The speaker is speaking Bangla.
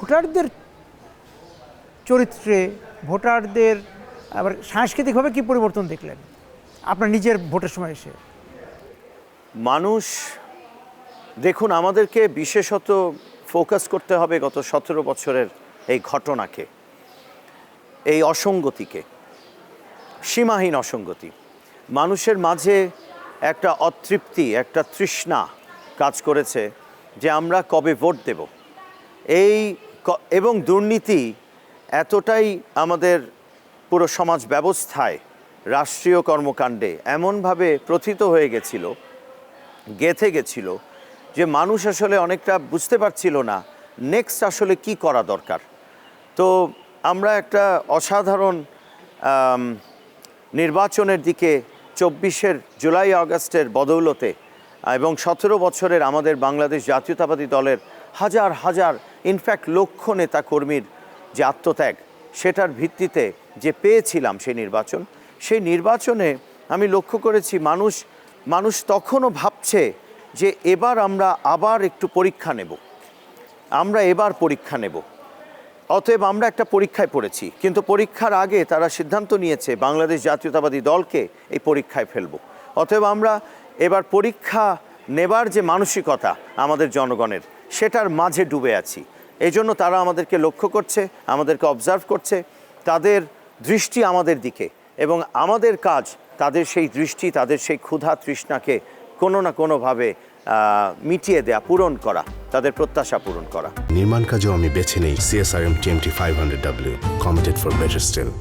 ভোটারদের চরিত্রে, ভোটারদের আবার সাংস্কৃতিকভাবে কি পরিবর্তন দেখলেন আপনার নিজের ভোটের সময় এসে? মানুষ, দেখুন, আমাদেরকে বিশেষত ফোকাস করতে হবে গত 17 বছরের এই ঘটনাকে, এই অসঙ্গতিকে, সীমাহীন অসঙ্গতি। মানুষের মাঝে একটা অতৃপ্তি, একটা তৃষ্ণা কাজ করেছে যে আমরা কবে ভোট দেব। এবং দুর্নীতি এতটাই আমাদের পুরো সমাজ ব্যবস্থায়, রাষ্ট্রীয় কর্মকাণ্ডে এমনভাবে প্রথিত হয়ে গেছিল, গেঁথে গেছিল, যে মানুষ আসলে অনেকটা বুঝতে পারছিল না নেক্সট আসলে কি করা দরকার। তো আমরা একটা অসাধারণ নির্বাচনের দিকে 24 জুলাই আগস্টের বদৌলতে এবং 17 বছরের আমাদের বাংলাদেশ জাতীয়তাবাদী দলের হাজার হাজার, ইনফ্যাক্ট লক্ষ নেতা কর্মীর যে আত্মত্যাগ, সেটার ভিত্তিতে যে পেয়েছিলাম সেই নির্বাচনে আমি লক্ষ্য করেছি মানুষ তখনও ভাবছে যে এবার আমরা আবার একটু পরীক্ষা নেব, আমরা এবার পরীক্ষা নেব। অতএব আমরা একটা পরীক্ষায় পড়েছি, কিন্তু পরীক্ষার আগে তারা সিদ্ধান্ত নিয়েছে বাংলাদেশ জাতীয়তাবাদী দলকে এই পরীক্ষায় ফেলব। অতএব আমরা এবার পরীক্ষা নেবার যে মানসিকতা আমাদের জনগণের, সেটার মাঝে ডুবে আছি। এই জন্য তারা আমাদেরকে লক্ষ্য করছে, আমাদেরকে অবজার্ভ করছে, তাদের দৃষ্টি আমাদের দিকে, এবং আমাদের কাজ তাদের সেই দৃষ্টি, তাদের সেই ক্ষুধা তৃষ্ণাকে কোনো না কোনোভাবে মিটিয়ে দেয়া, পূরণ করা, তাদের প্রত্যাশা পূরণ করা। নির্মাণ কাজেও আমি বেছে নেই CSRM TMT 500W, committed for better still।